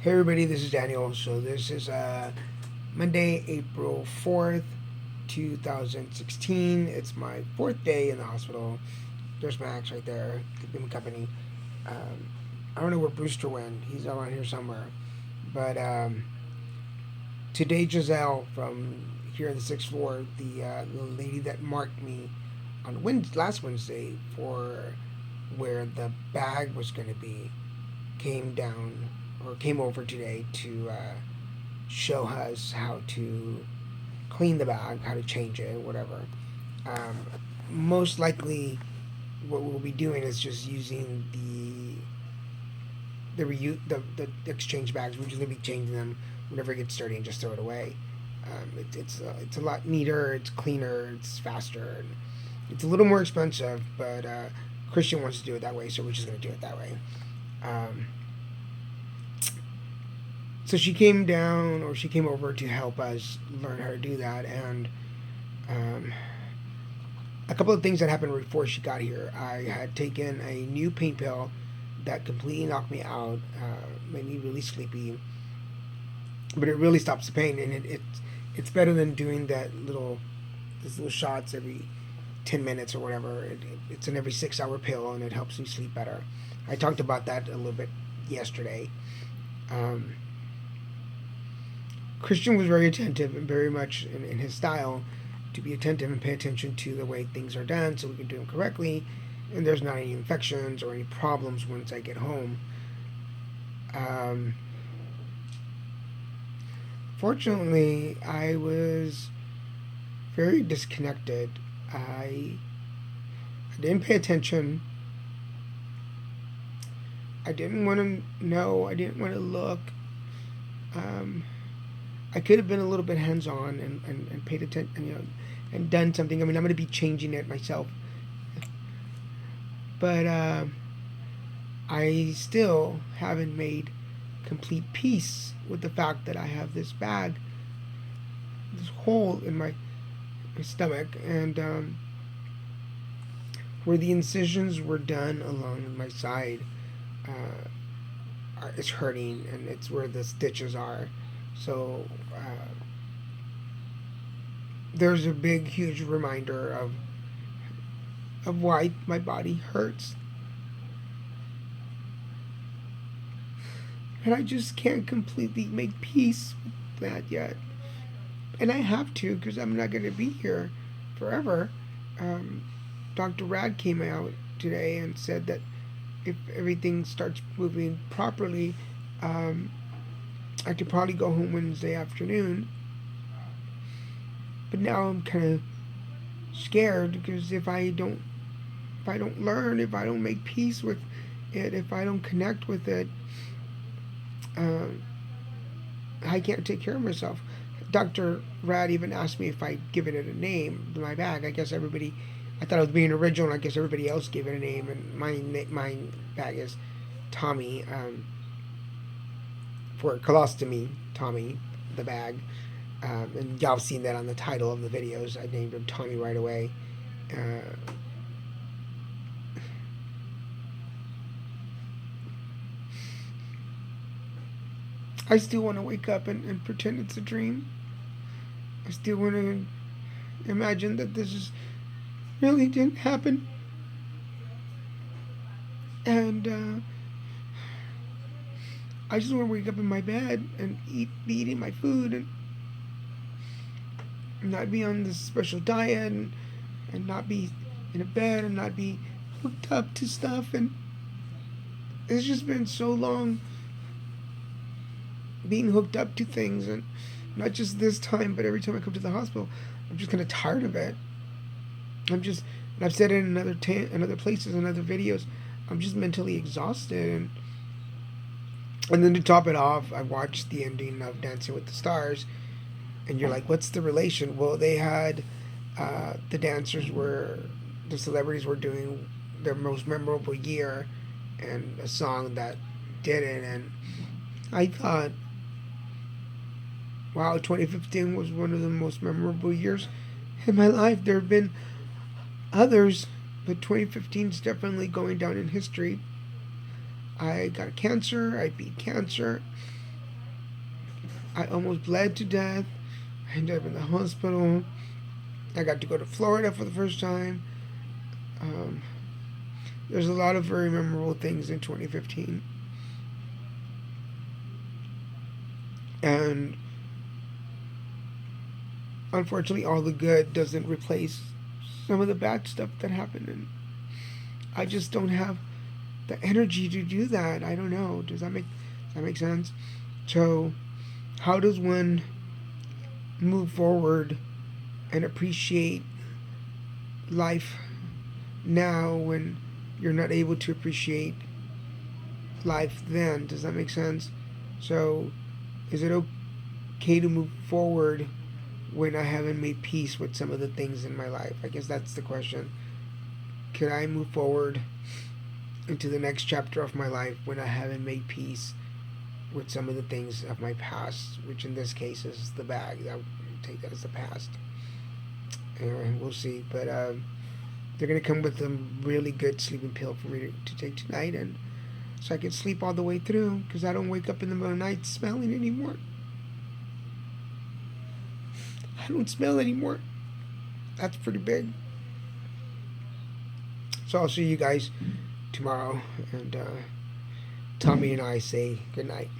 Hey everybody, this is Daniel. So this is Monday, April 4th, 2016. It's my fourth day in the hospital. There's Max right there, keeping me company. Um, I don't know where Brewster went. He's around here somewhere. But today, Giselle from here in the sixth floor, the lady that marked me on last Wednesday for where the bag was going to be, came down or came over today to show us how to clean the bag, how to change it, whatever. Um, Most likely, what we'll be doing is just using the exchange bags. We're just gonna be changing them whenever it gets dirty and just throw it away. It's a lot neater, it's cleaner, it's faster, and it's a little more expensive. But Christian wants to do it that way, so we're just gonna do it that way. Um, so she came down, or she came over to help us learn how to do that, and um, a couple of things that happened before she got here. I had taken a new pain pill that completely knocked me out, made me really sleepy, but it really stops the pain, and it's better than doing those little shots every 10 minutes or whatever. It's an every 6 hour pill, and it helps me sleep better. I talked about that a little bit yesterday. Um, Christian was very attentive and very much in his style to be attentive and pay attention to the way things are done so we can do them correctly and there's not any infections or any problems once I get home. Um, Fortunately, I was very disconnected. I didn't pay attention. I didn't want to know. I didn't want to look. Um, I could have been a little bit hands on and paid attention, and done something. I mean, I'm going to be changing it myself, but I still haven't made complete peace with the fact that I have this bag, this hole in my stomach, and where the incisions were done along my side is hurting, and it's where the stitches are. So there's a big, huge reminder of why my body hurts. And I just can't completely make peace with that yet. And I have to because I'm not going to be here forever. Um, Dr. Rad came out today and said that if everything starts moving properly, I could probably go home Wednesday afternoon. But now I'm kind of scared because if I don't learn, if I don't make peace with it, if I don't connect with it, um, I can't take care of myself. Dr. Rad even asked me if I'd given it a name, my bag. I thought I was being original, and I guess everybody else gave it a name, and my bag is Tommy, for Colostomy, Tommy, the bag. And y'all have seen that on the title of the videos. I named him Tommy right away. Uh, I still want to wake up and pretend it's a dream. I still want to imagine that this is really didn't happen. And I just want to wake up in my bed and be eating my food and not be on this special diet and not be in a bed and not be hooked up to stuff. And it's just been so long being hooked up to things, and not just this time, but every time I come to the hospital, I'm just kind of tired of it. And I've said it in in other places, in other videos, I'm just mentally exhausted. And then to top it off, I watched the ending of Dancing with the Stars, and you're like, what's the relation? Well, they had the celebrities were doing their most memorable year, and a song that did it, and I thought, wow, 2015 was one of the most memorable years in my life. There have been others, but 2015 is definitely going down in history. I got cancer, I beat cancer, I almost bled to death. I ended up in the hospital. I got to go to Florida for the first time. Um, there's a lot of very memorable things in 2015. And unfortunately, all the good doesn't replace some of the bad stuff that happened. And I just don't have the energy to do that. I don't know. Does that make sense? So, how does one move forward and appreciate life now when you're not able to appreciate life then? Does that make sense? So, is it okay to move forward when I haven't made peace with some of the things in my life? I guess that's the question. Can I move forward into the next chapter of my life when I haven't made peace with some of the things of my past, which in this case is the bag? I would take that as the past. Anyway, we'll see. But they're going to come with a really good sleeping pill for me to take tonight, and so I can sleep all the way through, because I don't wake up in the middle of the night smelling anymore. I don't smell anymore. That's pretty big. So I'll see you guys tomorrow, and Tommy and I say good night.